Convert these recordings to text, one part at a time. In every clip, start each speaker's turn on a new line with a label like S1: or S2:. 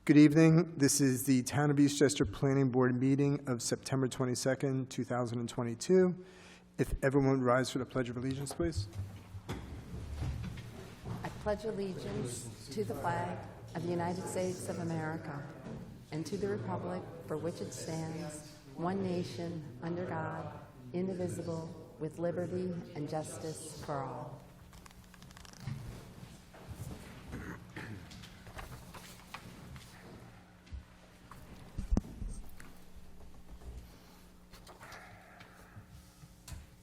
S1: Good evening. This is the Town of Eastchester Planning Board meeting of September 22nd, 2022. If everyone would rise for the Pledge of Allegiance, please.
S2: I pledge allegiance to the flag of the United States of America and to the republic for which it stands, one nation, under God, indivisible, with liberty and justice for all.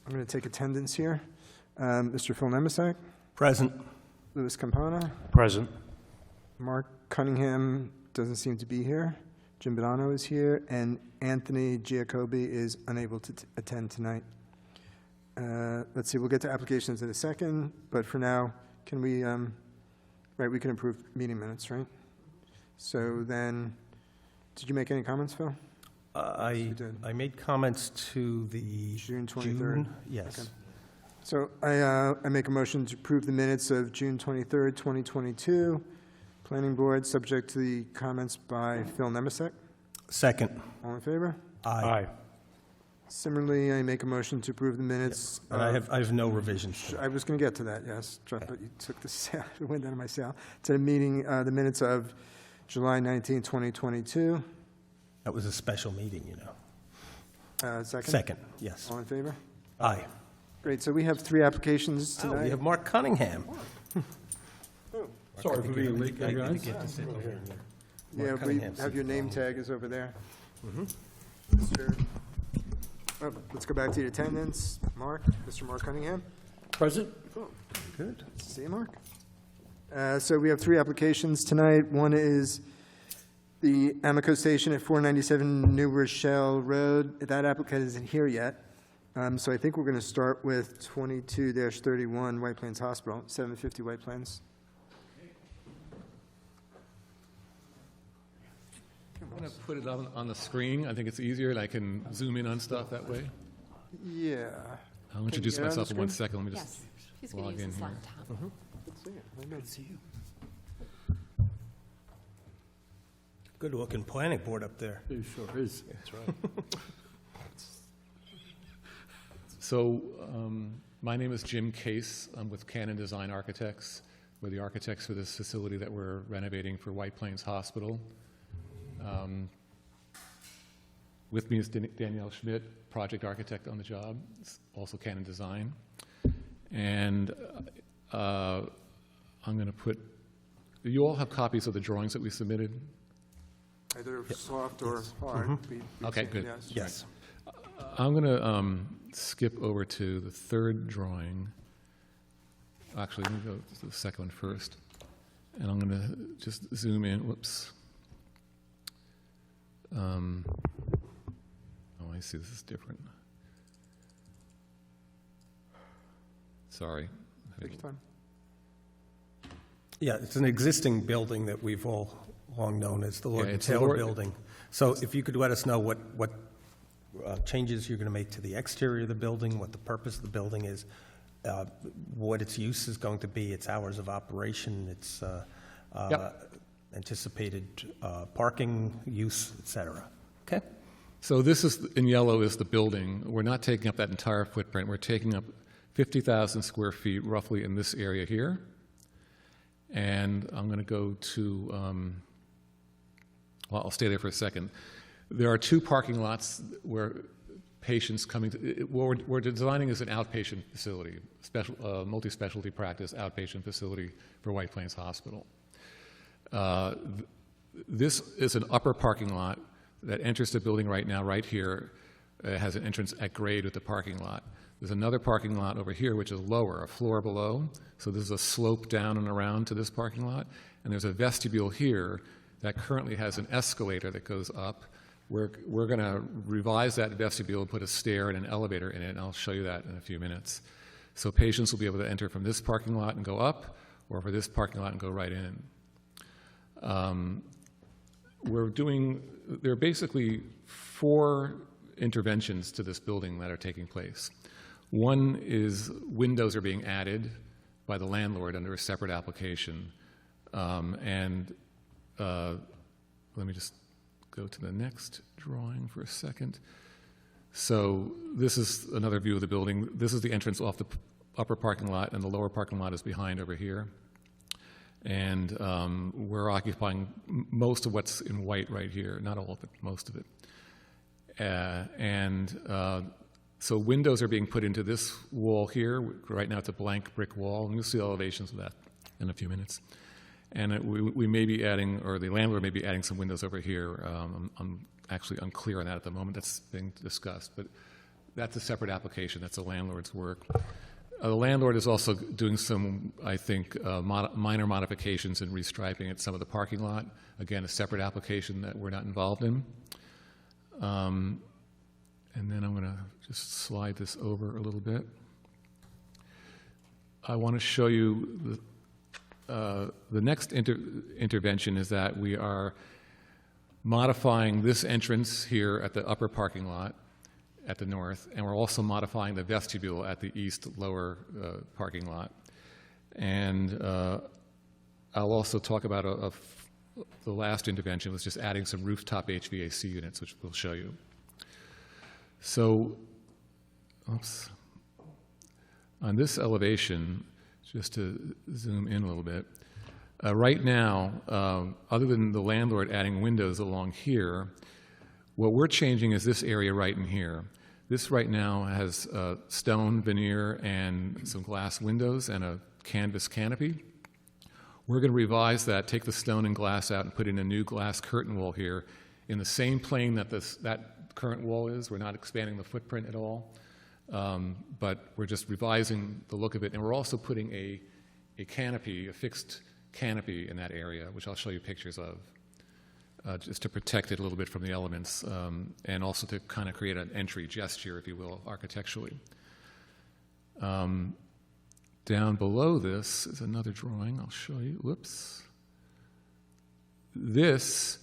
S1: I'm going to take attendance here. Mr. Phil Nemisak.
S3: Present.
S1: Louis Campana.
S3: Present.
S1: Mark Cunningham doesn't seem to be here. Jim Bonanno is here, and Anthony Giacobbe is unable to attend tonight. Let's see, we'll get to applications in a second, but for now, can we, we can approve meeting minutes, right? So then, did you make any comments, Phil?
S3: I made comments to the
S1: June 23rd.
S3: Yes.
S1: Okay. So I make a motion to approve the minutes of June 23rd, 2022. Planning Board, subject to the comments by Phil Nemisak.
S3: Second.
S1: All in favor?
S3: Aye.
S1: Similarly, I make a motion to approve the minutes.
S3: Yep. And I have no revisions.
S1: I was going to get to that, yes. But you took the wind out of my sail. To the meeting, the minutes of July 19, 2022.
S3: That was a special meeting, you know.
S1: Second?
S3: Second, yes.
S1: All in favor?
S3: Aye.
S1: Great. So we have 3 applications tonight.
S3: Oh, we have Mark Cunningham.
S4: Sorry for being late,
S3: I
S4: guys.
S3: get to sit here.
S1: Yeah, we
S3: Cunningham
S1: have your
S3: sits
S1: name
S3: on.
S1: tag is over there.
S3: Mm-hmm.
S1: Let's go back to the attendance. Mark, Mr. Mark Cunningham.
S4: Present?
S1: Good. See you, Mark. So we have 3 applications tonight. One is the Amico Station at 497 New Rochelle Road. That applicant isn't here yet. So I think we're going to start with 22-31 White Plains Hospital, 750 White Plains.
S4: I'm going to put it on the screen. I think it's easier, and I can zoom in on stuff that way.
S1: Yeah.
S4: I'll introduce
S1: get it on the
S4: myself in one
S1: screen?
S4: second. Let me
S2: Yes,
S4: just
S2: he's going
S4: log
S2: to use
S4: in
S2: his
S4: here.
S2: laptop.
S1: Good to see you.
S3: Good looking planning board up there.
S4: It sure is. That's right. So, my name is Jim Case. I'm with Cannon Design Architects. We're the architects for this facility that we're renovating for White Plains Hospital. With me is Danielle Schmidt, project architect on the job, also Cannon Design. And I'm going to put, you all have copies of the drawings that we submitted?
S1: Either soft or hard.
S4: Okay, good.
S3: Yes.
S4: I'm going to skip over to the third drawing. Actually, let me go to the second one first. And I'm going to just zoom in. Whoops. Oh, I see. This is different. Sorry.
S1: Take your time.
S3: Yeah, it's an existing building that we've all long known as the Lord and
S4: it's the
S3: Taylor
S4: Lord-
S3: Building. So if you could let us know what changes you're going to make to the exterior of the building, what the purpose of the building is, what its use is going to be, its hours of operation, its anticipated parking use, et cetera. Okay?
S4: So this is, in yellow, is the building. We're not taking up that entire footprint. We're taking up 50,000 square feet roughly in this area here. And I'm going to go to, well, I'll stay there for a second. There are 2 parking lots where patients coming to, what we're designing is an outpatient facility, multi-specialty practice outpatient facility for White Plains Hospital. This is an upper parking lot that enters the building right now, right here. It has an entrance at grade with the parking lot. There's another parking lot over here, which is lower, a floor below. So this is a slope down and around to this parking lot. And there's a vestibule here that currently has an escalator that goes up. We're going to revise that vestibule and put a stair and an elevator in it, and I'll show you that in a few minutes. So patients will be able to enter from this parking lot and go up, or for this parking lot and go right in. There are basically 4 interventions to this building that are taking place. One is windows are being added by the landlord under a separate application, and let me just go to the next drawing for a second. So this is another view of the building. This is the entrance off the upper parking lot, and the lower parking lot is behind over here. And we're occupying most of what's in white right here, not all of it, most of it. So windows are being put into this wall here. Right now it's a blank brick wall, and you'll see elevations of that in a few minutes. And we may be adding, or the landlord may be adding some windows over here. I'm actually unclear on that at the moment. That's being discussed, but that's a separate application. That's the landlord's work. The landlord is also doing some, I think, minor modifications and restriping at some of the parking lot. Again, a separate application that we're not involved in. And then I'm going to just slide this over a little bit. I want to show you the next intervention is that we are modifying this entrance here at the upper parking lot at the north, and we're also modifying the vestibule at the east lower parking lot. And I'll also talk about the last intervention was just adding some rooftop HVAC units, which we'll show you. So, oops. On this elevation, just to zoom in a little bit, right now, other than the landlord adding windows along here, what we're changing is this area right in here. This right now has stone veneer and some glass windows and a canvas canopy. We're going to revise that, take the stone and glass out, and put in a new glass curtain wall here in the same plane that that current wall is. We're not expanding the footprint at all, but we're just revising the look of it. And we're also putting a canopy, a fixed canopy in that area, which I'll show you pictures of, just to protect it a little bit from the elements, and also to kind of create an entry gesture, if you will, architecturally. Down below this is another drawing I'll show you. Whoops. This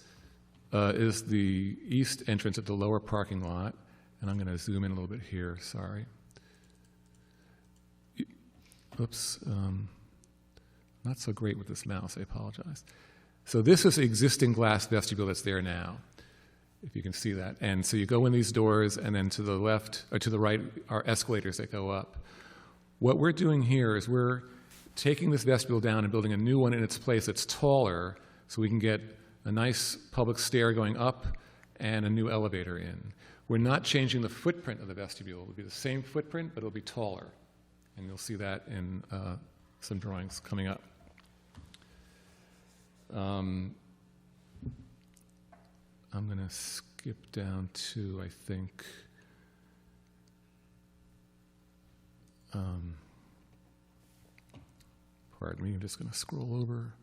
S4: is the east entrance at the lower parking lot, and I'm going to zoom in a little bit here, sorry. Oops, not so great with this mouse, I apologize. So this is the existing glass vestibule that's there now, if you can see that. And so you go in these doors, and then to the left, or to the right, are escalators that go up. What we're doing here is we're taking this vestibule down and building a new one in its place that's taller, so we can get a nice public stair going up and a new elevator in. We're not changing the footprint of the vestibule. It'll be the same footprint, but it'll be taller. And you'll see that in some drawings coming up. I'm going to skip down to, I think, pardon me, I'm just going to scroll over.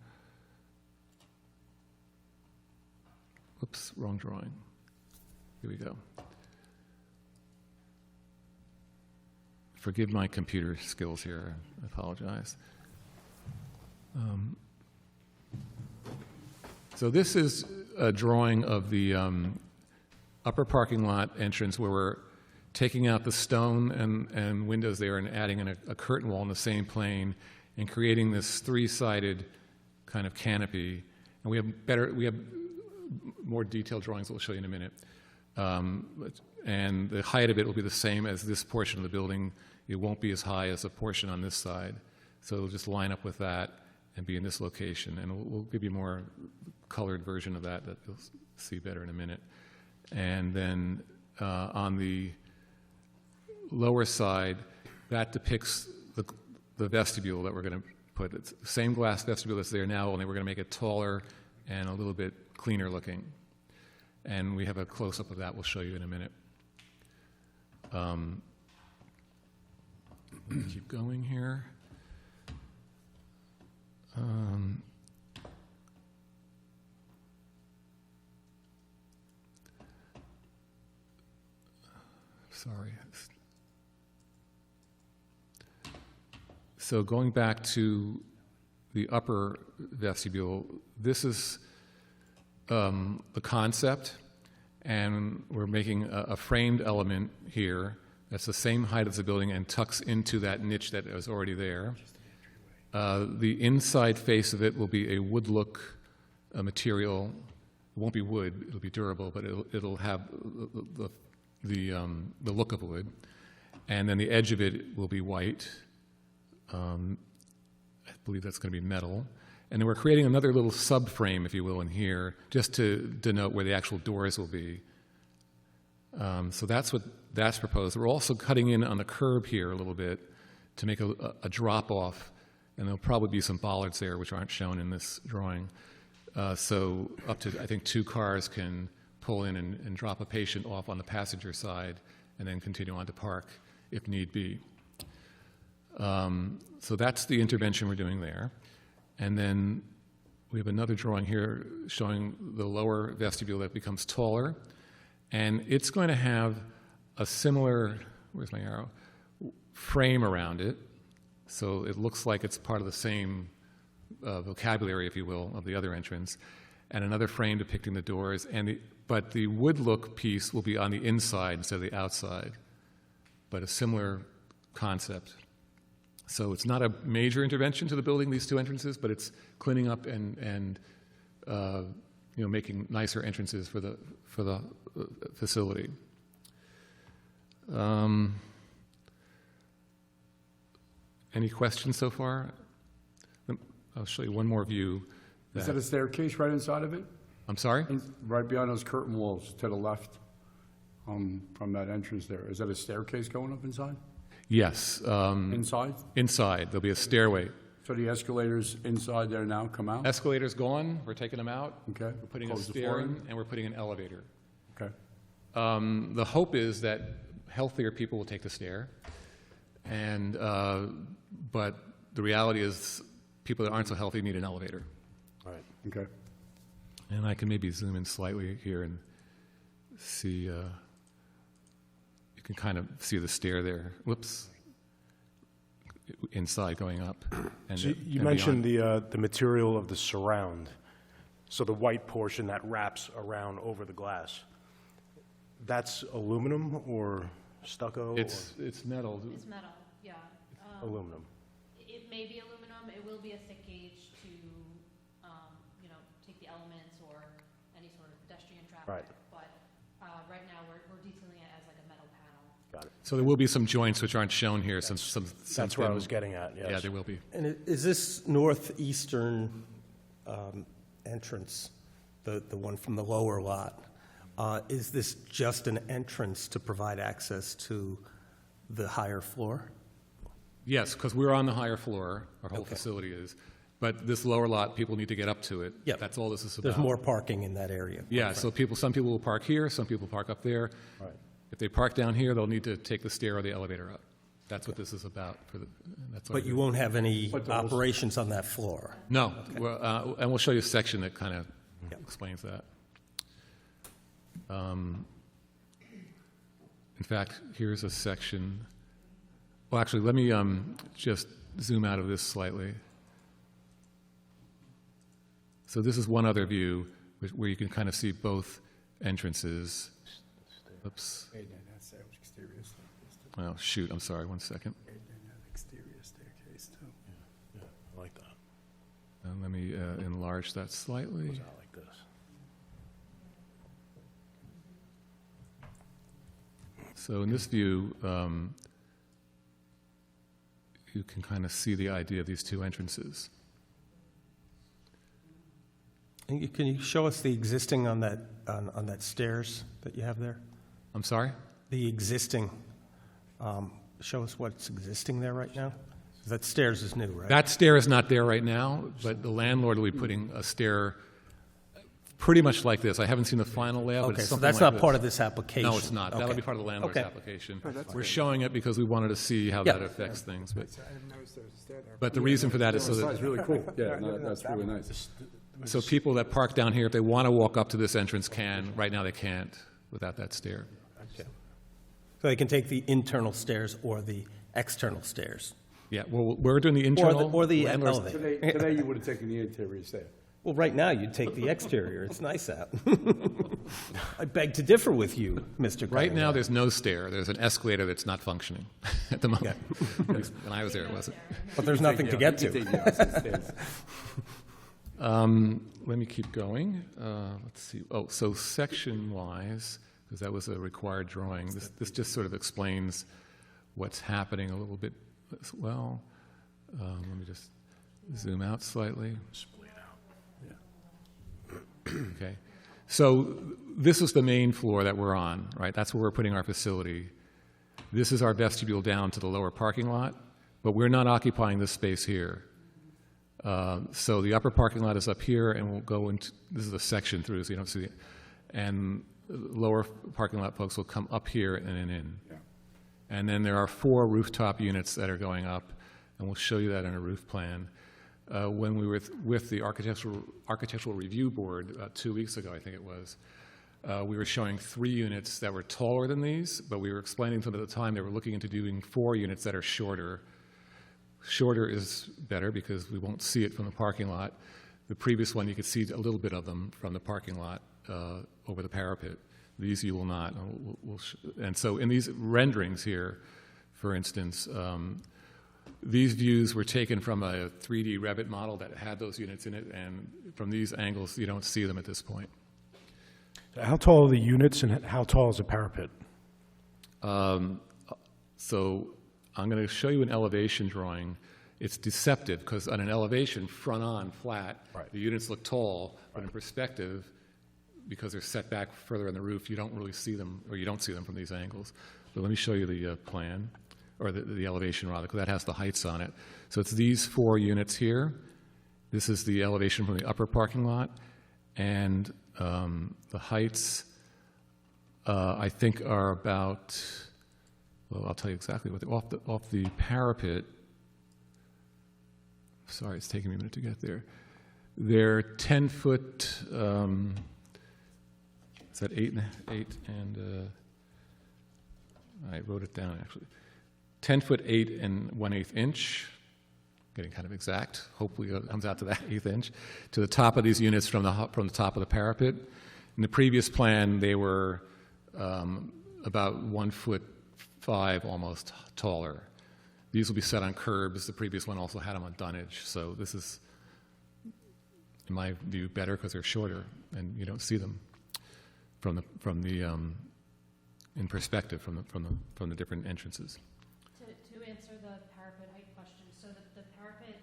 S4: Whoops, wrong drawing. Here we go. Forgive my computer skills here, I apologize. So this is a drawing of the upper parking lot entrance where we're taking out the stone and windows there and adding in a curtain wall in the same plane and creating this three-sided kind of canopy. And we have more detailed drawings that we'll show you in a minute. And the height of it will be the same as this portion of the building. It won't be as high as the portion on this side. So it'll just line up with that and be in this location. And we'll give you a more colored version of that you'll see better in a minute. And then on the lower side, that depicts the vestibule that we're going to put. It's the same glass vestibule that's there now, only we're going to make it taller and a little bit cleaner looking. And we have a close-up of that we'll show you in a minute. Keep going here. Sorry. So going back to the upper vestibule, this is the concept, and we're making a framed element here that's the same height as the building and tucks into that niche that was already there. The inside face of it will be a wood look material. It won't be wood, it'll be durable, but it'll have the look of wood. And then the edge of it will be white. I believe that's going to be metal. And then we're creating another little subframe, if you will, in here, just to denote where the actual doors will be. So that's proposed. We're also cutting in on the curb here a little bit to make a drop-off, and there'll probably be some bollards there, which aren't shown in this drawing. So up to, I think, 2 cars can pull in and drop a patient off on the passenger side and then continue on to park if need be. So that's the intervention we're doing there. And then we have another drawing here showing the lower vestibule that becomes taller. And it's going to have a similar, where's my arrow, frame around it. So it looks like it's part of the same vocabulary, if you will, of the other entrance. And another frame depicting the doors. But the wood look piece will be on the inside instead of the outside. But a similar concept. So it's not a major intervention to the building, these 2 entrances, but it's cleaning up and making nicer entrances for the facility. Any questions so far? I'll show you one more view.
S5: Is that a staircase right inside of it?
S4: I'm sorry?
S5: Right beyond those curtain walls to the left from that entrance there. Is that a staircase going up inside?
S4: Yes.
S5: Inside?
S4: Inside. There'll be a stairway.
S5: So the escalators inside there now come out?
S4: Escalator's gone. We're taking them out.
S5: Okay.
S4: We're putting
S5: Close
S4: a
S5: the
S4: stair
S5: floor
S4: in, and we're putting an elevator.
S5: Okay.
S4: The hope is that healthier people will take the stair, but the reality is people that aren't so healthy need an elevator.
S5: Right. Okay.
S4: And I can maybe zoom in slightly here and see, you can kind of see the stair there. Whoops. Inside going up. And
S6: So you mentioned the material of the surround, so the white portion that wraps around over the glass. That's aluminum or stucco?
S4: It's metal.
S7: It's metal, yeah.
S6: or aluminum?
S7: It may be aluminum. It will be a thick gauge to, take the elements or any sort of pedestrian traffic.
S6: Right.
S7: But right now, we're detailing it as like a metal panel.
S6: Got it.
S4: So there will be some joints which aren't shown here.
S6: That's where I was getting at, yes.
S4: Yeah, there will be.
S3: And is this northeastern entrance, the one from the lower lot, is this just an entrance to provide access to the higher floor?
S4: Yes, because we're on the higher floor, our whole
S3: Okay.
S4: facility is. But this lower lot, people need to get up to it.
S3: Yeah.
S4: That's all this is about.
S3: There's more parking in that area.
S4: Yeah, so some people will park here, some people park up there.
S6: Right.
S4: If they park down here, they'll need to take the stair or the elevator up. That's what this is about.
S3: But you won't have any
S5: But those-
S3: operations on that floor?
S4: No, and we'll show you a section that kind of explains that. In fact, here's a section. Well, actually, let me just zoom out of this slightly. So this is one other view where you can kind of see both entrances. Oops. Oh, shoot, I'm sorry, 1 second.
S5: Exterior staircase too.
S6: Yeah, I like that.
S4: Let me enlarge that slightly.
S6: Goes out like this.
S4: So in this view, you can kind of see the idea of these 2 entrances.
S3: And can you show us the existing on that stairs that you have there?
S4: I'm sorry?
S3: The existing, show us what's existing there right now? That stairs is new, right?
S4: That stair is not there right now, but the landlord will be putting a stair pretty much like this. I haven't seen the final layout, but
S3: Okay,
S4: it's
S3: so
S4: something
S3: that's
S4: like
S3: not part
S4: this.
S3: of this application?
S4: No, it's not. That'll
S3: Okay.
S4: be part of the landlord's
S3: Okay.
S4: application.
S1: that's
S4: We're
S1: good.
S4: showing it because we wanted to see how
S3: Yeah.
S4: that affects things. But,
S1: I didn't notice there was a stair there.
S4: but the reason for that is so
S5: It's
S4: that
S5: really cool. Yeah, no, that's really nice.
S4: so people that park down here, if they want to walk up to this entrance, can. Right now, they can't without that stair.
S3: So they can take the internal stairs or the external stairs?
S4: Yeah, well, we're doing the internal.
S3: Or the
S4: landlord's-
S3: elevator?
S5: Today you would have taken the interior stair.
S3: Well, right now, you'd take the exterior. It's nice out. I beg to differ with you, Mr.
S4: Right now,
S3: Cunningham.
S4: there's no stair. There's an escalator that's not functioning at the moment. At least when I was there, it wasn't.
S3: But there's nothing to get to.
S4: Let me keep going. Let's see. Oh, so section-wise, because that was a required drawing, this just sort of explains what's happening a little bit as well. Let me just zoom out slightly.
S6: Split out. Yeah.
S4: Okay. So this is the main floor that we're on, right? That's where we're putting our facility. This is our vestibule down to the lower parking lot, but we're not occupying this space here. So the upper parking lot is up here, and we'll go into, this is a section through, so you don't see it. And lower parking lot folks will come up here and then in.
S5: Yeah.
S4: And then there are 4 rooftop units that are going up, and we'll show you that in a roof plan. When we were with the Architectural Review Board 2 weeks ago, I think it was, we were showing 3 units that were taller than these, but we were explaining to them at the time they were looking into doing 4 units that are shorter. Shorter is better because we won't see it from the parking lot. The previous one, you could see a little bit of them from the parking lot over the parapet. These you will not. And so in these renderings here, for instance, these views were taken from a 3D Revit model that had those units in it, and from these angles, you don't see them at this point.
S6: How tall are the units and how tall is the parapet?
S4: So I'm going to show you an elevation drawing. It's deceptive because on an elevation, front on, flat,
S6: Right.
S4: the units look tall, but in perspective, because they're set back further on the roof, you don't really see them, or you don't see them from these angles. But let me show you the plan, or the elevation rather, because that has the heights on it. So it's these 4 units here. This is the elevation from the upper parking lot, and the heights, I think, are about, well, I'll tell you exactly what, off the parapet, sorry, it's taking me a minute to get there. They're 10-foot, is that 8 and I wrote it down actually. 10 foot 8 1/8 inch, getting kind of exact. Hopefully it comes out to that 1/8 inch to the top of these units from the top of the parapet. In the previous plan, they were about 1'5" almost taller. These will be set on curbs. The previous one also had them on dunnage. So this is, in my view, better because they're shorter and you don't see them in perspective from the different entrances.
S7: To answer the parapet height question, so the parapet,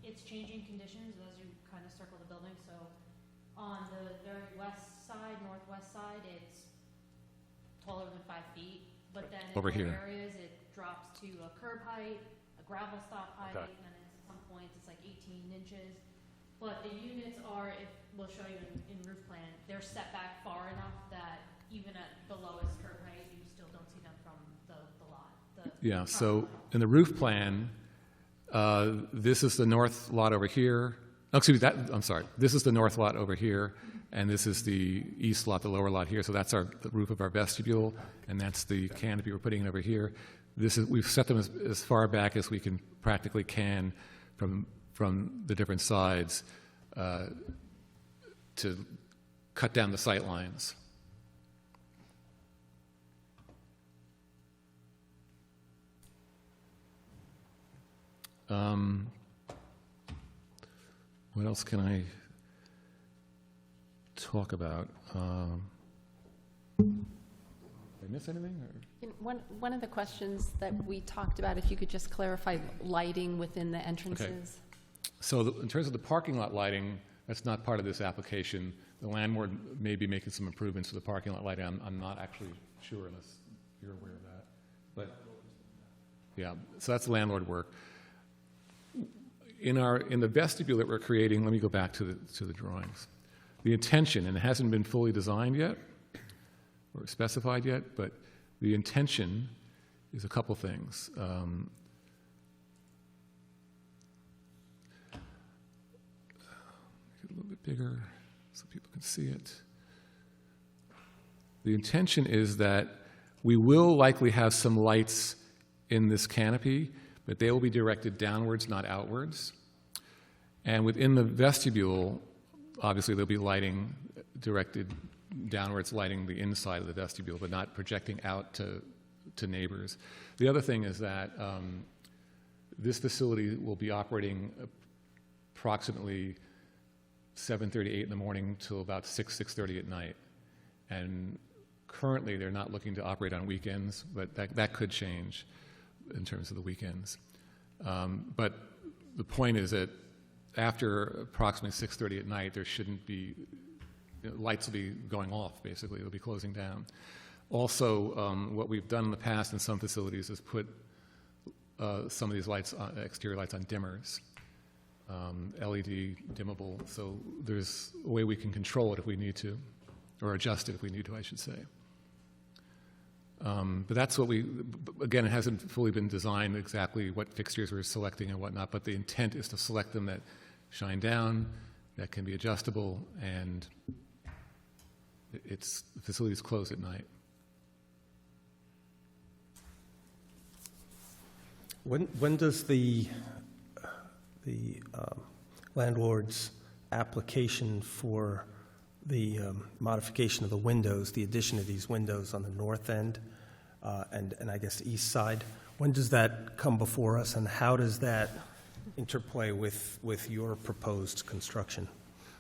S7: it's changing conditions as you kind of circle the building. So on the very west side, northwest side, it's taller than 5 feet, but then in
S4: Over
S7: other
S4: here.
S7: areas it drops to a curb height, a gravel stop height,
S6: Okay.
S7: and at some points it's like 18 inches. But the units are, if we'll show you in roof plan, they're set back far enough that even at the lowest curb height, you still don't see them from the lot.
S4: Yeah, so in the roof plan, this is the north lot over here. Oh, excuse me, I'm sorry. This is the north lot over here, and this is the east lot, the lower lot here. So that's the roof of our vestibule, and that's the canopy we're putting in over here. We've set them as far back as we can practically can from the different sides to cut down the sight lines. What else can I talk about? Did I miss anything? Or?
S2: One of the questions that we talked about, if you could just clarify lighting within the entrances.
S4: So in terms of the parking lot lighting, that's not part of this application. The landlord may be making some improvements to the parking lot lighting. I'm not actually sure unless you're aware of that. But yeah, so that's landlord work. In the vestibule that we're creating, let me go back to the drawings. The intention, and it hasn't been fully designed yet or specified yet, but the intention is a couple things. Get a little bit bigger so people can see it. The intention is that we will likely have some lights in this canopy, but they will be directed downwards, not outwards. And within the vestibule, obviously there'll be lighting directed downwards, lighting the inside of the vestibule, but not projecting out to neighbors. The other thing is that this facility will be operating approximately 7:38 in the morning till about 6:30 at night. And currently, they're not looking to operate on weekends, but that could change in terms of the weekends. But the point is that after approximately 6:30 at night, there shouldn't be, lights will be going off, basically. They'll be closing down. Also, what we've done in the past in some facilities is put some of these lights, exterior lights, on dimmers, LED dimmable. So there's a way we can control it if we need to, or adjust it if we need to, I should say. But that's what again, it hasn't fully been designed exactly what fixtures we're selecting and whatnot, but the intent is to select them that shine down, that can be adjustable, and the facility's closed at night.
S3: When does the landlord's application for the modification of the windows, the addition of these windows on the north end and I guess the east side, when does that come before us, and how does that interplay with your proposed construction?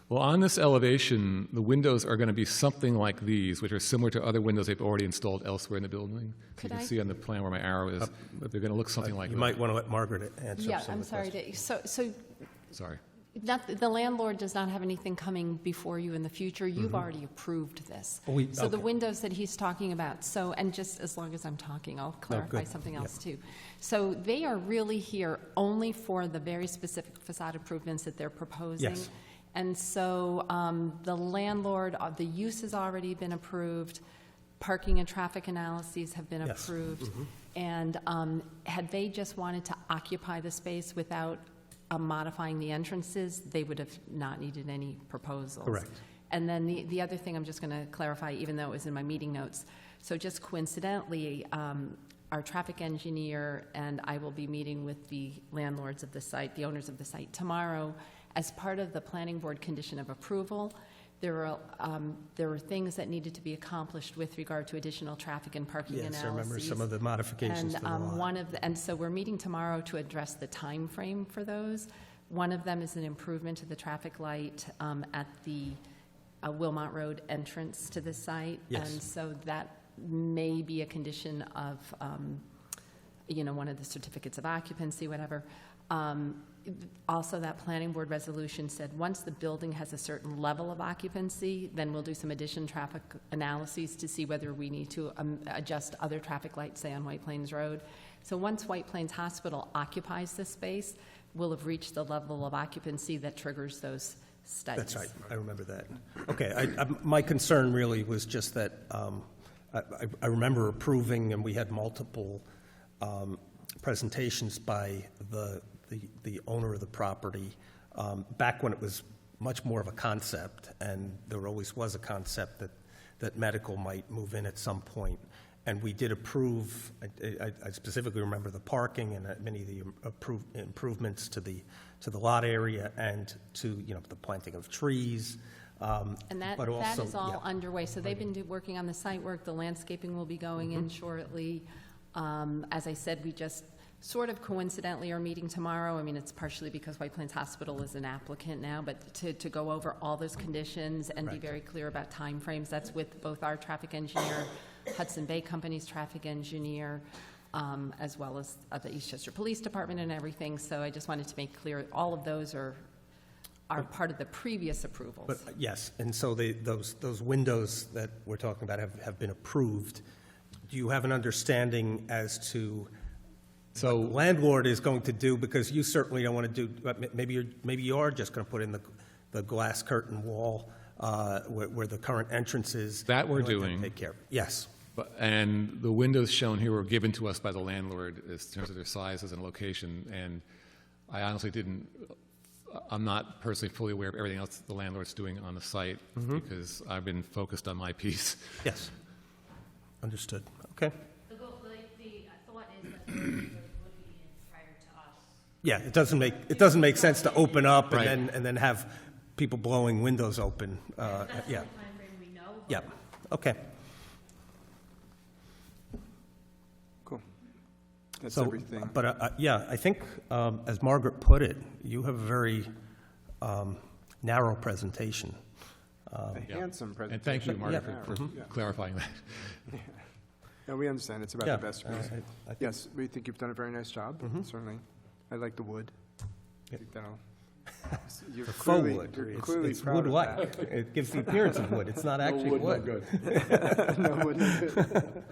S4: Well, on this elevation, the windows are going to be something like these, which are similar to other windows they've already installed elsewhere in the building.
S2: Could
S4: you can
S2: I-
S4: see on the plan where my arrow is, they're going to look something like
S3: You
S4: that.
S3: might want to let Margaret answer
S2: Yeah,
S3: some
S2: I'm
S3: of the
S2: sorry.
S3: questions.
S2: So
S4: Sorry.
S2: the landlord does not have anything coming before you in the future. You've already approved this. So the
S3: okay.
S2: windows that he's talking about, and just as long as I'm talking, I'll clarify
S3: good.
S2: something else too. So they are really here only for the very specific facade improvements that they're proposing.
S3: Yes.
S2: And so the landlord, the use has already been approved, parking and traffic analyses have been
S3: Yes.
S2: approved. And had they just wanted to occupy the space without modifying the entrances, they would have not needed any proposals.
S3: Correct.
S2: And then the other thing I'm just going to clarify, even though it was in my meeting notes, so just coincidentally, our traffic engineer and I will be meeting with the landlords of the site, the owners of the site tomorrow. As part of the planning board condition of approval, there were things that needed to be accomplished with regard to additional traffic and parking analyses.
S3: Yes, I remember some of the modifications to the lot.
S2: And so we're meeting tomorrow to address the time frame for those. One of them is an improvement to the traffic light at the Wilmot Road entrance to the site.
S3: Yes.
S2: And so that may be a condition of, one of the certificates of occupancy, whatever. Also, that planning board resolution said once the building has a certain level of occupancy, then we'll do some addition traffic analyses to see whether we need to adjust other traffic lights, say on White Plains Road. So once White Plains Hospital occupies this space, we'll have reached the level of occupancy that triggers those studies.
S3: That's right, I remember that. Okay, my concern really was just that I remember approving, and we had multiple presentations by the owner of the property back when it was much more of a concept, and there always was a concept that medical might move in at some point. And we did approve, I specifically remember the parking and many of the improvements to the lot area and to, the planting of trees.
S2: And that
S3: but also,
S2: is all
S3: yeah.
S2: underway. So they've been working on the site work. The landscaping will be going in shortly. As I said, we just sort of coincidentally are meeting tomorrow. I mean, it's partially because White Plains Hospital is an applicant now, but to go over all those conditions and be
S3: Right.
S2: very clear about timeframes. That's with both our traffic engineer, Hudson Bay Company's traffic engineer, as well as the Eastchester Police Department and everything. So I just wanted to make clear all of those are part of the previous approvals.
S3: But yes, and so those windows that we're talking about have been approved. Do you have an understanding as to what the landlord is going to do? Because you certainly don't want to do, maybe you are just going to put in the glass curtain wall where the current entrance is.
S4: That we're
S3: in order to
S4: doing.
S3: Take care of. Yes.
S4: And the windows shown here were given to us by the landlord in terms of their sizes and location, and I honestly I'm not personally fully aware of everything else the landlord's doing on the site because I've been focused on my piece.
S3: Yes. Understood. Okay.
S7: The thought is that the windows would be in prior to us.
S3: Yeah, it doesn't make sense to open up
S4: Right.
S3: and then have people blowing windows open.
S7: That's the
S3: Yeah.
S7: only timeframe we know.
S3: Yeah. Okay.
S1: Cool. That's
S3: So,
S1: everything.
S3: But yeah, I think, as Margaret put it, you have a very narrow presentation.
S1: A handsome presentation.
S4: And thank you, Marty,
S3: Yeah.
S4: for clarifying that.
S1: No, we understand, it's about
S3: Yeah,
S1: the best.
S3: I think-
S1: Yes, we think you've done a very nice job, certainly. I like the wood. I think that'll, you're
S3: The faux
S1: clearly,
S3: wood.
S1: you're
S3: It's-
S1: clearly
S3: it's
S1: proud of that.
S3: wood-like. It gives the appearance of wood. It's not actually wood.
S1: No wood, no good.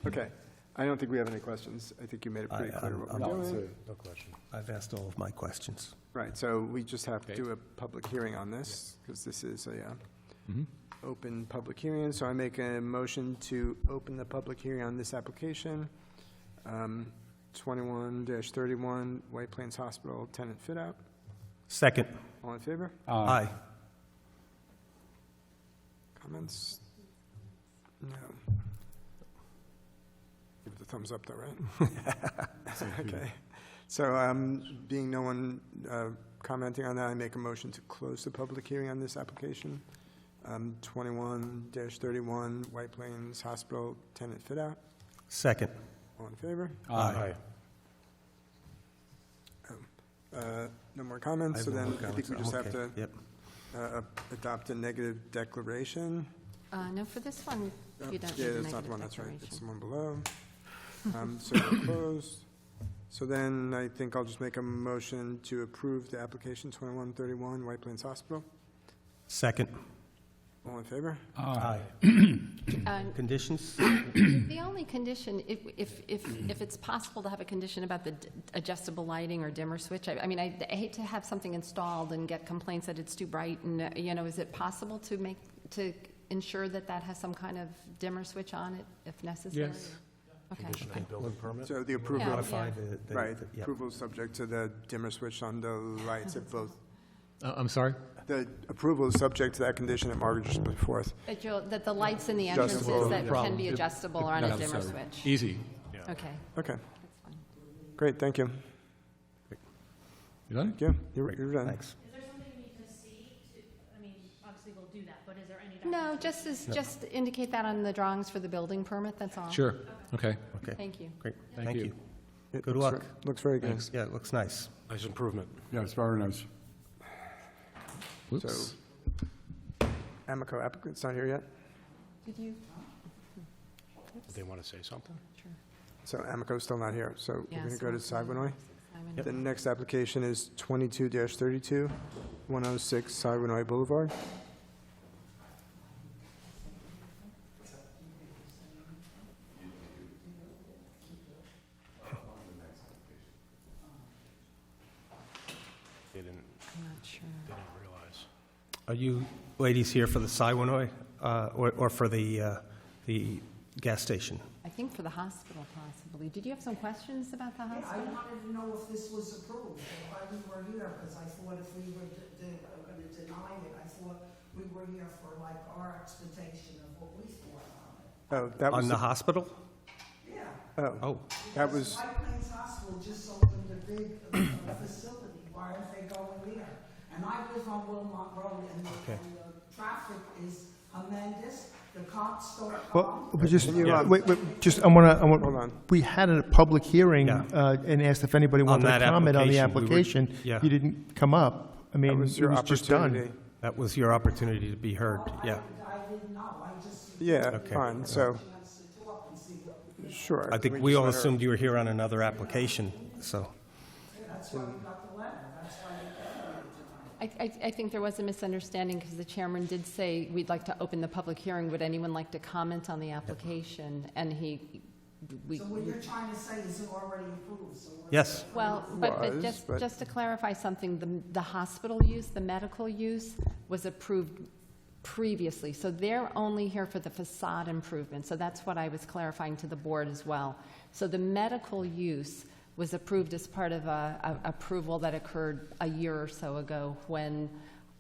S1: Okay, I don't think we have any questions. I think you made it pretty clear what we're doing.
S6: No question.
S3: I've asked all of my questions.
S1: Right, so we just have to
S4: Okay.
S1: do a public hearing on this, because this is a
S4: Mhm.
S1: open public hearing. So I make a motion to open the public hearing on this application, 21-31, White Plains Hospital tenant fit-out.
S3: Second.
S1: All in favor?
S3: Aye.
S1: Comments? No. Give it the thumbs up, though, right? Okay. So, being no one commenting on that, I make a motion to close the public hearing on this application. 21-31, White Plains Hospital tenant fit-out.
S3: Second.
S1: All in favor?
S6: Aye.
S1: No more comments, so
S3: I have
S1: then
S3: no
S1: I think
S3: comments.
S1: we just
S3: I'm
S1: have to
S3: okay. Yep.
S1: adopt a negative declaration.
S2: No, for this one, you don't need
S1: Yeah,
S2: a
S1: that's not the
S2: negative
S1: one, that's right. It's the
S2: declaration.
S1: one below. So we're closed. So then I think I'll just make a motion to approve the application 2131 White Plains Hospital.
S3: Second.
S1: All in favor?
S3: Aye.
S2: And
S3: Conditions?
S2: the only condition, if it's possible to have a condition about the adjustable lighting or dimmer switch, I mean, I hate to have something installed and get complaints that it's too bright, and, is it possible to ensure that that has some kind of dimmer switch on it if necessary?
S4: Yes.
S2: Okay.
S6: Conditional building permit?
S1: So the approval,
S2: Yeah.
S3: Modify the...
S1: right,
S3: yeah.
S1: approval is subject to the dimmer switch on the lights at both.
S4: I'm sorry?
S1: The approval is subject to that condition that Margaret just put forth.
S2: That the lights in the entrances
S1: Adjustable.
S2: that can
S4: Problem.
S2: be adjustable or on a dimmer switch?
S4: Easy.
S2: Okay,
S1: Okay,
S2: that's fine.
S1: great, thank you.
S4: You done?
S1: Yeah, you're done.
S3: Thanks.
S7: Is there something you need to see to, I mean, obviously we'll do that, but is there any?
S2: No, just indicate that on the drawings for the building permit, that's all.
S4: Sure. Okay.
S3: Okay,
S2: Thank you.
S3: great.
S4: Thank
S3: Thank
S4: you.
S3: you.
S1: It
S3: Good
S1: looks
S3: luck.
S1: looks very good.
S3: Yeah, it looks nice.
S6: Nice improvement.
S5: Yeah, it's very nice.
S4: Whoops.
S1: Amico applicant's not here yet,
S2: Did you?
S6: Did they want to say something?
S2: Sure.
S1: so Amico's still not here, so we're
S2: Yeah,
S1: going to
S2: so
S1: go to
S2: it's not-
S1: Siboney.
S2: Simon.
S1: The next application is 22-32, 106 Siboney Boulevard.
S6: They didn't
S2: I'm not sure.
S6: realize.
S3: Are you ladies here for the Siwanoy, or for the gas station?
S2: I think for the hospital possibly. Did you have some questions about the
S8: Yeah, I
S2: hospital?
S8: wanted to know if this was approved, or why we were here, because I thought if we were going to deny it, I thought we were here for like our expectation of what we thought on it.
S1: Oh, that was,
S3: On the hospital?
S8: Yeah.
S1: oh,
S3: Oh,
S1: that
S8: Because
S1: was,
S8: White Plains Hospital just opened a big facility, why aren't they going there? And I live on Wilmot Road, and the traffic is tremendous, the cops don't
S9: Well,
S8: come.
S9: but just,
S1: Yeah.
S9: wait, just, I want
S1: hold
S9: to,
S1: on.
S9: we had a public hearing
S3: Yeah.
S9: and asked if anybody wanted
S3: that
S9: to comment on the
S3: application, we were-
S9: application.
S3: yeah.
S9: You didn't come up. I mean,
S1: That
S9: it
S1: was your
S9: was just done.
S1: opportunity.
S3: that was your opportunity to be heard, yeah.
S8: I didn't know, I just
S1: Yeah,
S3: Okay.
S1: fine, so,
S8: chance to talk and see what,
S1: sure.
S3: I think
S1: Can
S3: we
S1: just
S3: all
S1: let her-
S3: assumed you were here on another application, so.
S8: that's why we got the letter, that's why we came here tonight.
S2: I think there was a misunderstanding because the chairman did say we'd like to open the public hearing. Would anyone like to comment on the application? And we,
S8: So what you're trying to say is it already approved, so we're...
S3: Yes.
S2: well, but
S1: Was, but-
S2: just to clarify something, the hospital use, the medical use was approved previously. So they're only here for the facade improvement. So that's what I was clarifying to the board as well. So the medical use was approved as part of a approval that occurred a year or so ago when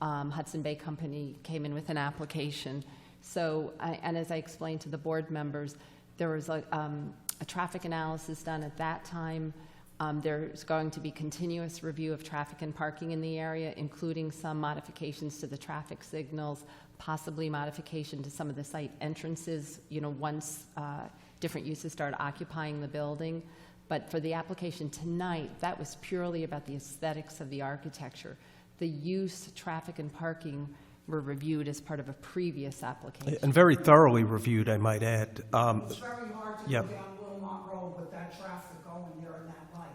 S2: Hudson Bay Company came in with an application. So, and as I explained to the board members, there was a traffic analysis done at that time. There's going to be continuous review of traffic and parking in the area, including some modifications to the traffic signals, possibly modification to some of the site entrances, once different uses start occupying the building. But for the application tonight, that was purely about the aesthetics of the architecture. the use, traffic, and parking were reviewed as part of a previous application.
S3: And very thoroughly reviewed, I might add.
S8: It's very hard to
S3: yeah.
S8: go down Wilmot Road with that traffic going there and that light.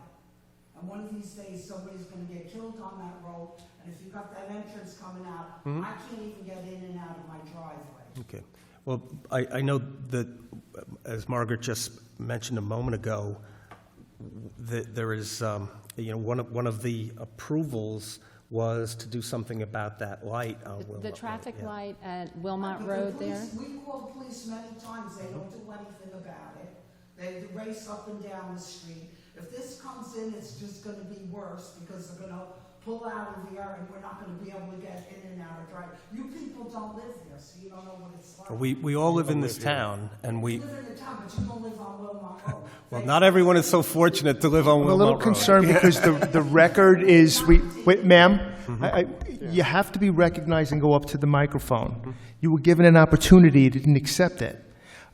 S8: And one of these days, somebody's gonna get killed on that road, and if you got that entrance coming out, I can't even get in and out of my driveway.
S3: Okay. Well, I know that, as Margaret just mentioned a moment ago, that there is, one of the approvals was to do something about that light on Wilmot
S2: The
S3: Road,
S2: traffic
S3: yeah.
S2: light at Wilmot
S8: But
S2: Road
S8: the
S2: there?
S8: police- We call the police many times, they don't do anything about it. They race up and down the street. If this comes in, it's just gonna be worse, because they're gonna pull out of here, and we're not gonna be able to get in and out of drive. You people don't live there, so you don't know what it's like.
S3: We all live in this town, and
S8: You live in the town, but you don't live on Wilmot Road.
S3: well, not everyone is so fortunate to live on
S9: I'm a
S3: Wilmot
S9: little
S3: Road.
S9: concerned because the record is, wait, ma'am, you have to be recognized and go up to the microphone. You were given an opportunity, you didn't accept it.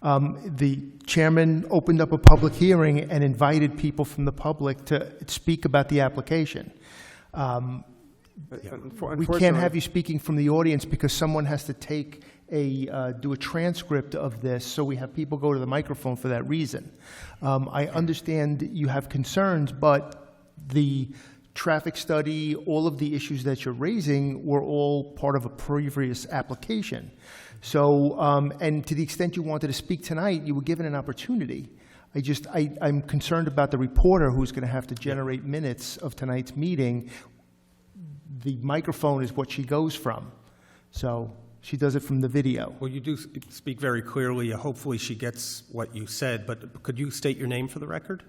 S9: The chairman opened up a public hearing and invited people from the public to speak about the application. We can't have you speaking from the audience because someone has to do a transcript of this, so we have people go to the microphone for that reason. I understand you have concerns, but the traffic study, all of the issues that you're raising were all part of a previous application. So, and to the extent you wanted to speak tonight, you were given an opportunity. I'm concerned about the reporter who's going to have to generate minutes of tonight's meeting. The microphone is what she goes from. So she does it from the video.
S3: Well, you do speak very clearly. Hopefully she gets what you said, but could you state your name for the record?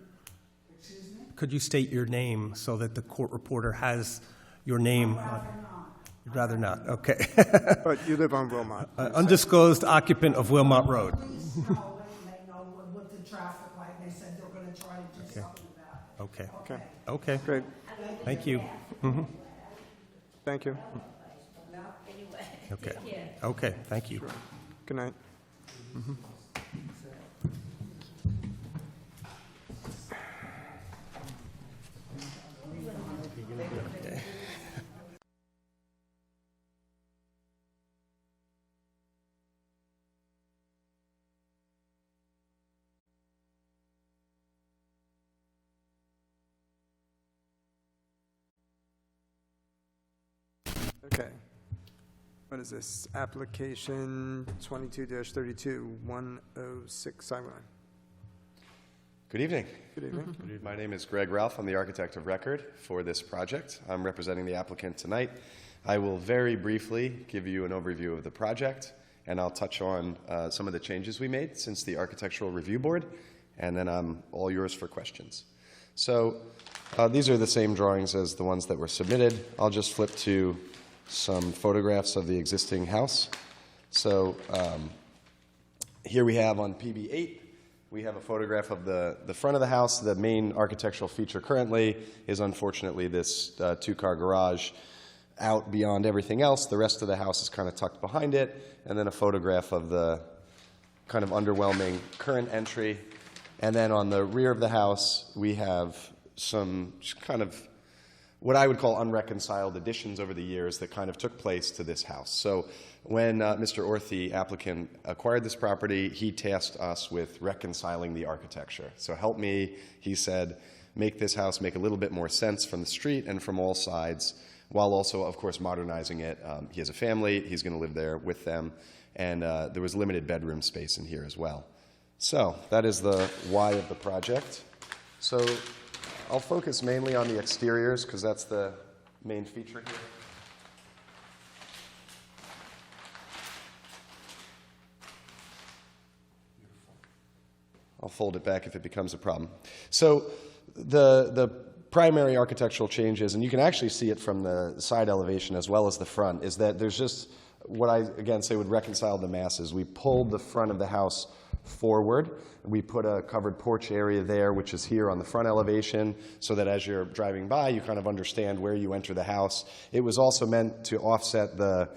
S8: Excuse me?
S3: Could you state your name so that the court reporter has your name? You'd rather not, okay.
S1: But you live on Wilmot.
S3: Undisclosed occupant of Wilmot Road.
S8: Police know, they know with the traffic light, they said they're gonna try to do something about it.
S3: Okay, okay,
S1: Great,
S3: thank you.
S1: thank you.
S3: Okay, okay, thank you.
S1: Good night. Okay. What is this? Application 22-32, 106 Sideline.
S10: Good evening.
S1: Good evening.
S10: My name is Greg Ralph. I'm the architect of record for this project. I'm representing the applicant tonight. I will very briefly give you an overview of the project, and I'll touch on some of the changes we made since the Architectural Review Board, and then I'm all yours for questions. So these are the same drawings as the ones that were submitted. I'll just flip to some photographs of the existing house. So here we have on PB8, we have a photograph of the front of the house. The main architectural feature currently is unfortunately this two-car garage out beyond everything else. The rest of the house is kind of tucked behind it. And then a photograph of the kind of underwhelming current entry. And then on the rear of the house, we have some kind of what I would call unreconciled additions over the years that kind of took place to this house. So when Mr. Orth, the applicant, acquired this property, he tasked us with reconciling the architecture. So help me, he said, make this house make a little bit more sense from the street and from all sides, while also, of course, modernizing it. He has a family, he's going to live there with them, and there was limited bedroom space in here as well. So that is the why of the project. So I'll focus mainly on the exteriors because that's the main feature here. I'll fold it back if it becomes a problem. So the primary architectural changes, and you can actually see it from the side elevation as well as the front, is that there's just what I, again, say would reconcile the masses. We pulled the front of the house forward. We put a covered porch area there, which is here on the front elevation, so that as you're driving by, you kind of understand where you enter the house. It was also meant to offset the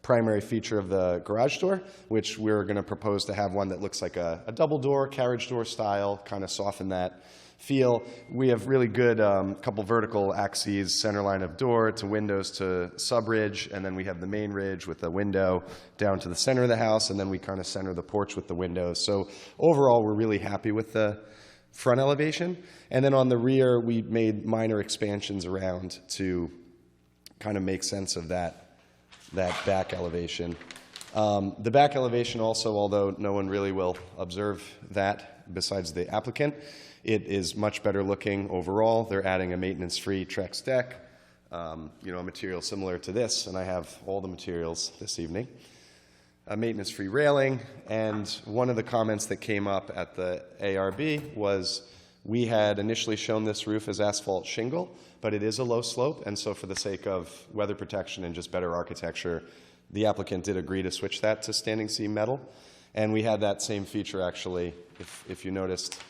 S10: primary feature of the garage door, which we're going to propose to have one that looks like a double door, carriage door style, kind of soften that feel. We have really good couple vertical axes, center line of door to windows to sub-ridge, and then we have the main ridge with the window down to the center of the house, and then we kind of center the porch with the windows. So overall, we're really happy with the front elevation. And then on the rear, we made minor expansions around to kind of make sense of that back elevation. The back elevation also, although no one really will observe that besides the applicant, it is much better looking overall. They're adding a maintenance-free Trex deck, a material similar to this, and I have all the materials this evening. A maintenance-free railing, and one of the comments that came up at the ARB was we had initially shown this roof as asphalt shingle, but it is a low slope, and so for the sake of weather protection and just better architecture, the applicant did agree to switch that to standing seam metal. And we had that same feature actually, if you noticed,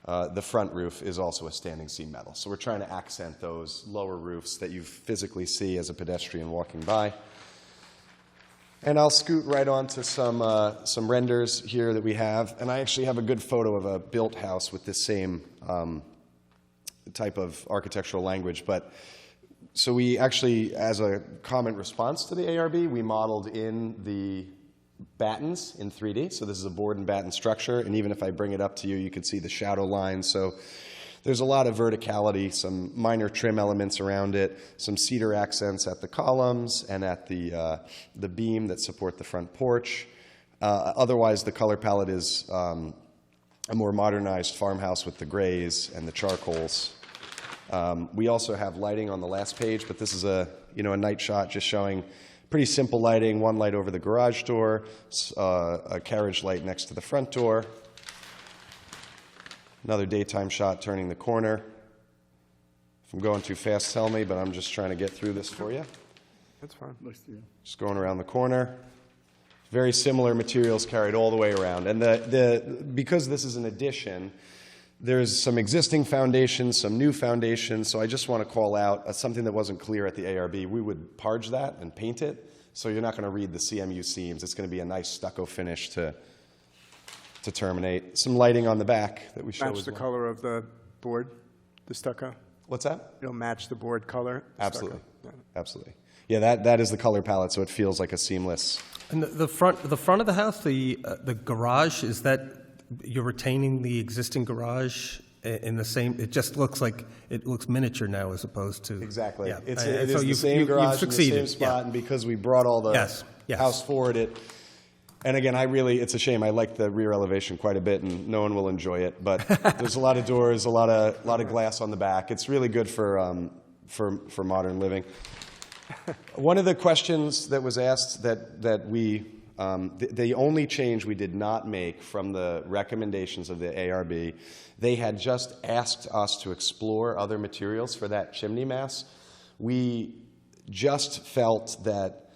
S10: the front roof is also a standing seam metal. So we're trying to accent those lower roofs that you physically see as a pedestrian walking by. And I'll scoot right on to some renders here that we have. And I actually have a good photo of a built house with this same type of architectural language. But so we actually, as a comment response to the ARB, we modeled in the battens in 3D. So this is a board and batten structure. And even if I bring it up to you, you can see the shadow lines. So there's a lot of verticality, some minor trim elements around it, some cedar accents at the columns and at the beam that support the front porch. Otherwise, the color palette is a more modernized farmhouse with the grays and the charcoals. We also have lighting on the last page, but this is a night shot just showing pretty simple lighting, one light over the garage door, a carriage light next to the front door. Another daytime shot turning the corner. If I'm going too fast, tell me, but I'm just trying to get through this for you.
S1: That's fine.
S10: Just going around the corner. Very similar materials carried all the way around. And because this is an addition, there's some existing foundations, some new foundations, so I just want to call out something that wasn't clear at the ARB. We would parge that and paint it, so you're not going to read the CMU seams. It's going to be a nice stucco finish to terminate. Some lighting on the back that we show
S1: Match
S10: as
S1: the
S10: well.
S1: color of the board, the stucco?
S10: What's that?
S1: It'll match the board color?
S10: Absolutely.
S1: Stucco.
S10: Absolutely. Yeah, that is the color palette, so it feels like a seamless.
S3: And the front of the house, the garage, is that you're retaining the existing garage in the same? It just looks like it looks miniature now as opposed to
S10: Exactly.
S3: Yeah.
S10: It
S3: So
S10: is the
S3: you've-
S10: same
S3: you've
S10: garage in the
S3: succeeded.
S10: same spot,
S3: Yeah.
S10: and because we brought all the
S3: Yes.
S10: house forward, and again, it's a shame. I like the rear elevation quite a bit, and no one will enjoy it. But there's a lot of doors, a lot of glass on the back. It's really good for modern living. One of the questions that was asked that we the only change we did not make from the recommendations of the ARB, they had just asked us to explore other materials for that chimney mass. We just felt that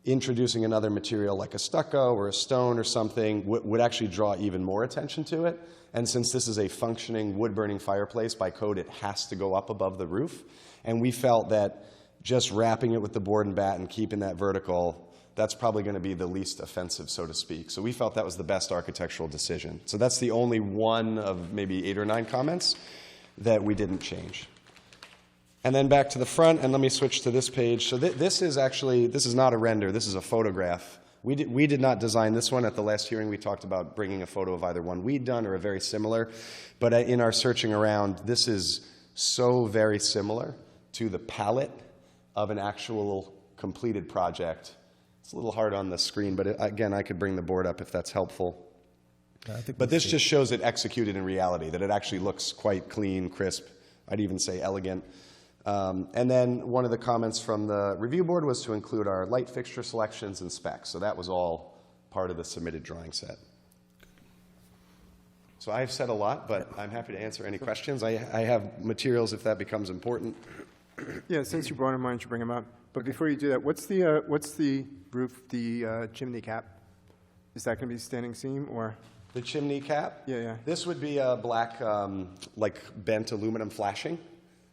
S10: introducing another material like a stucco or a stone or something would actually draw even more attention to it. And since this is a functioning wood-burning fireplace, by code it has to go up above the roof. And we felt that just wrapping it with the board and batten, keeping that vertical, that's probably going to be the least offensive, so to speak. So we felt that was the best architectural decision. So that's the only one of maybe 8 or 9 comments that we didn't change. And then back to the front, and let me switch to this page. So this is not a render, this is a photograph. We did not design this one. At the last hearing, we talked about bringing a photo of either one we'd done or a very similar. But in our searching around, this is so very similar to the palette of an actual completed project. It's a little hard on the screen, but again, I could bring the board up if that's helpful. But this just shows it executed in reality, that it actually looks quite clean, crisp, I'd even say elegant. And then one of the comments from the review board was to include our light fixture selections and specs. So that was all part of the submitted drawing set. So I've said a lot, but I'm happy to answer any questions. I have materials if that becomes important.
S1: Yeah, since you brought them, why don't you bring them up? But before you do that, what's the roof, the chimney cap? Is that going to be standing seam or?
S10: The chimney cap?
S1: Yeah.
S10: This would be a black, like bent aluminum flashing.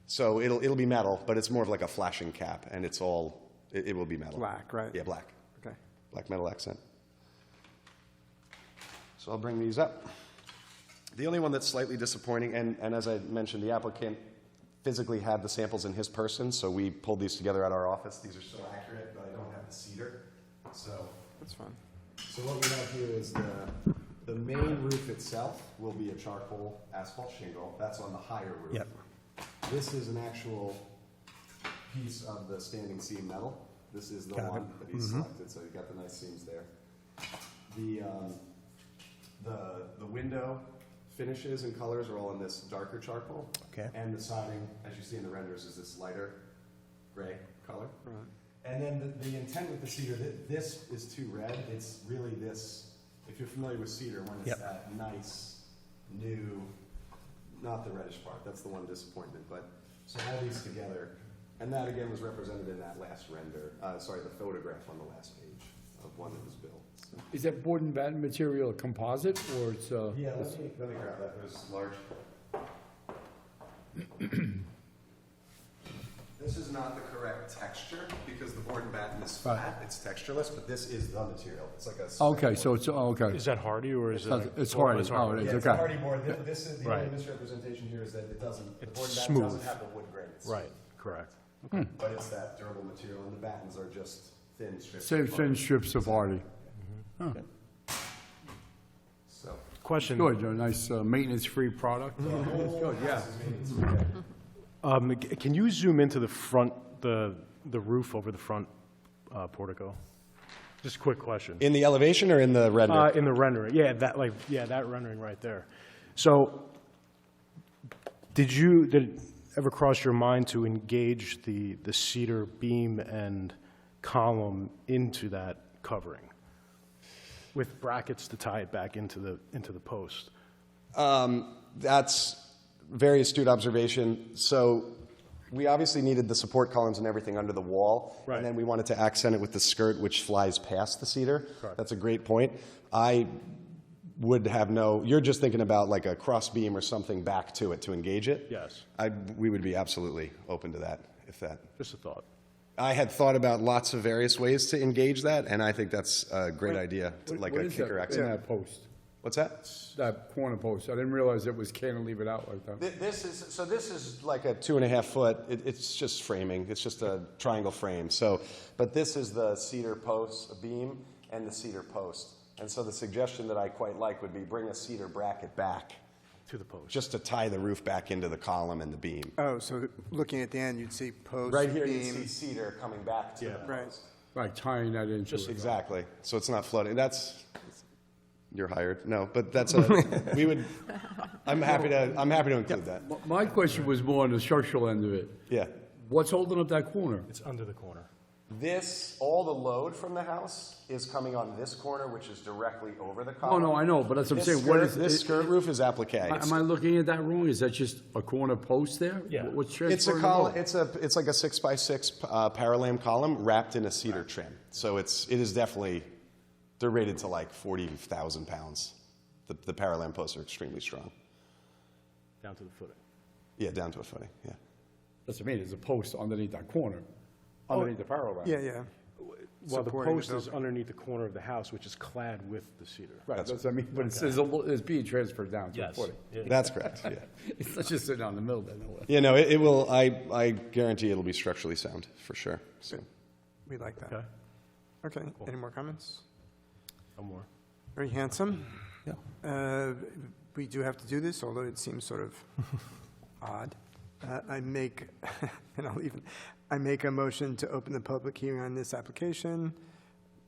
S10: So it'll be metal, but it's more of like a flashing cap, and it will be metal.
S1: Black, right?
S10: Yeah, black.
S1: Okay.
S10: black metal accent. So I'll bring these up. The only one that's slightly disappointing, and as I mentioned, the applicant physically had the samples in his person, so we pulled these together at our office. These are still accurate, but I don't have the cedar. So
S1: That's fine.
S10: So what we have here is the main roof itself will be a charcoal asphalt shingle. That's on the higher roof.
S3: Yep.
S10: This is an actual piece of the standing seam metal. This is the
S3: Got it.
S10: one that he selected, so you got the nice seams there. The window finishes and colors are all in this darker charcoal.
S3: Okay.
S10: And the siding, as you see in the renders, is this lighter gray color.
S1: Right.
S10: And then the intent with the cedar, this is too red. It's really this, if you're familiar with cedar, when it's
S3: Yep.
S10: that nice, new, not the reddish part, that's the one disappointment, but, so all these together, and that again was represented in that last render, the photograph on the last page of one that was built. So.
S5: Is that board and batten material a composite, or it's
S10: Yeah, let me grab that, it was large. This is not the correct texture, because the board and batten is flat, it's textureless, but this is the material. It's like a.
S5: Okay, so it's, okay.
S6: Is that hardy or is it?
S5: It's hardy.
S6: It's
S5: Oh,
S6: hardy.
S5: it
S10: Yeah,
S5: is,
S10: it's
S5: okay.
S10: a hardy board. This is, the only
S6: Right.
S10: misrepresentation here is that it doesn't, the
S6: It's
S10: board and batten
S6: smooth.
S10: doesn't have the wood grain. It's
S6: Right, correct.
S10: But it's that durable material, and the battens are just thin strips.
S5: Thin,
S10: of
S5: thin
S10: bark.
S5: strips of hardy.
S10: So.
S6: Question.
S5: Good, a nice maintenance-free product. It's good, yeah.
S6: Can you zoom into the front, the roof over the front portico? Just a quick question.
S10: In the elevation or in the render?
S6: In the rendering, that rendering right there. So, did it ever cross your mind to engage the cedar beam and column into that covering with brackets to tie it back into the post?
S10: That's very astute observation. So we obviously needed the support columns and everything under the wall.
S6: Right.
S10: And then we wanted to accent it with the skirt, which flies past the cedar.
S6: Correct.
S10: That's a great point. I would have you're just thinking about like a cross beam or something back to it to engage it?
S6: Yes.
S10: We would be absolutely open to that, if that.
S6: Just a thought.
S10: I had thought about lots of various ways to engage that, and I think that's a great idea, like
S5: What
S10: a
S5: is
S10: kicker
S5: that in
S10: accent.
S5: that post?
S10: What's that?
S5: That corner post, I didn't realize it was cantilevered out like that.
S10: This is like a 2.5 foot. It's just framing. It's just a triangle frame. So, but this is the cedar post beam and the cedar post. And so the suggestion that I quite like would be bring a cedar bracket back
S6: To the post.
S10: just to tie the roof back into the column and the beam.
S1: Oh, so looking at the end, you'd see post,
S10: Right here, you
S1: beam.
S10: see cedar coming back to the
S1: Right.
S10: post.
S5: Like tying that into it.
S10: Exactly. So it's not floating. You're hired. No, but that's I'm happy to include that.
S5: My question was more on the structural end of it.
S10: Yeah.
S5: What's holding up that corner?
S6: It's under the corner.
S10: All the load from the house is coming on this corner, which is directly over the column.
S5: No, I know, but that's what I'm saying.
S10: This skirt roof is applique.
S5: Am I looking at that wrong? Is that just a corner post there?
S6: Yeah.
S5: What's
S10: It's a
S5: transferring
S10: column.
S5: over?
S10: It's like a 6x6 parallel column wrapped in a cedar trim. So it is definitely. They're rated to like 40,000 pounds. The parallel posts are extremely strong.
S6: Down to the footing.
S10: Yeah, down to a footing. Yeah.
S5: That's what I mean, there's a post underneath that corner, underneath the parallel.
S1: Yeah.
S6: Well, the
S1: Supporting the
S6: post is
S1: building.
S6: underneath the corner of the house, which is clad with the cedar.
S5: Right, that's what I mean, but it says it's being transferred down to a footing.
S10: That's correct. Yeah.
S5: It's not just sitting down in the middle there, no way.
S10: Yeah. No, it will. I guarantee it'll be structurally sound for sure. So.
S1: We like that.
S6: Okay.
S1: Okay, any more comments?
S6: No more.
S1: Very handsome.
S3: Yeah.
S1: We do have to do this, although it seems sort of odd. I make a motion to open the public hearing on this application,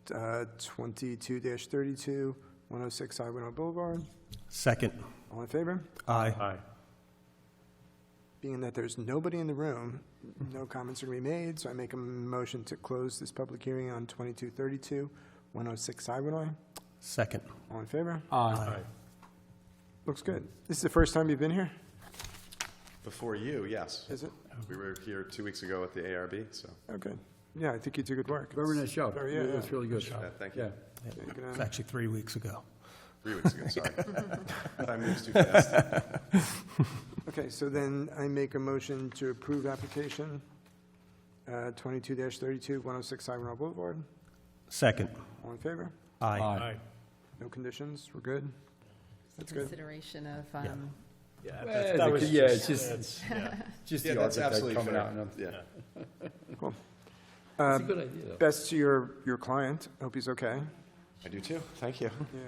S1: 22-32, 106 Highway Boulevard.
S3: Second.
S1: All in favor?
S3: Aye.
S6: Aye.
S1: Being that there's nobody in the room, no comments are going to be made, so I make a motion to close this public hearing on 22-32, 106 Highway.
S3: Second.
S1: All in favor?
S6: Aye.
S1: Looks good. This is the first time you've been here?
S10: Before you, yes.
S1: Is it?
S10: We were here 2 weeks ago at the ARB. So.
S1: Okay. Yeah, I think you do good work.
S5: Very nice job.
S1: Very,
S5: It's really good.
S10: Thank you.
S5: Yeah.
S1: You're gonna-
S3: It's actually 3 weeks ago.
S10: 3 weeks ago. Sorry. Time moves too fast.
S1: Okay, so then I make a motion to approve application 22-32, 106 Highway Boulevard.
S3: Second.
S1: All in favor?
S3: Aye.
S1: No conditions? We're good? That's good.
S2: Consideration of,
S5: It's just
S10: Yeah,
S5: the
S10: that's
S5: architect
S10: absolutely
S5: coming
S10: fair.
S5: out and,
S10: Yeah.
S1: Cool.
S5: it's a good idea, though.
S1: Best to your client. Hope he's okay.
S10: I do too. Thank you.
S1: Yeah.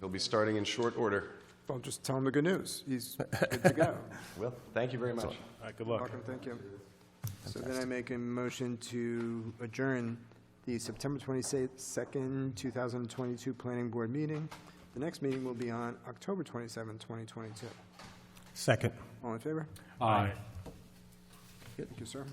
S10: He'll be starting in short order.
S1: Well, just tell him the good news. He's good to go.
S10: Will, thank you very much.
S6: All right, good luck.
S1: Welcome, thank you. So then I make a motion to adjourn the September 22nd, 2022 Planning Board meeting. The next meeting will be on October 27, 2022.
S3: Second.
S1: All in favor?
S5: Aye.
S1: Thank you, sir.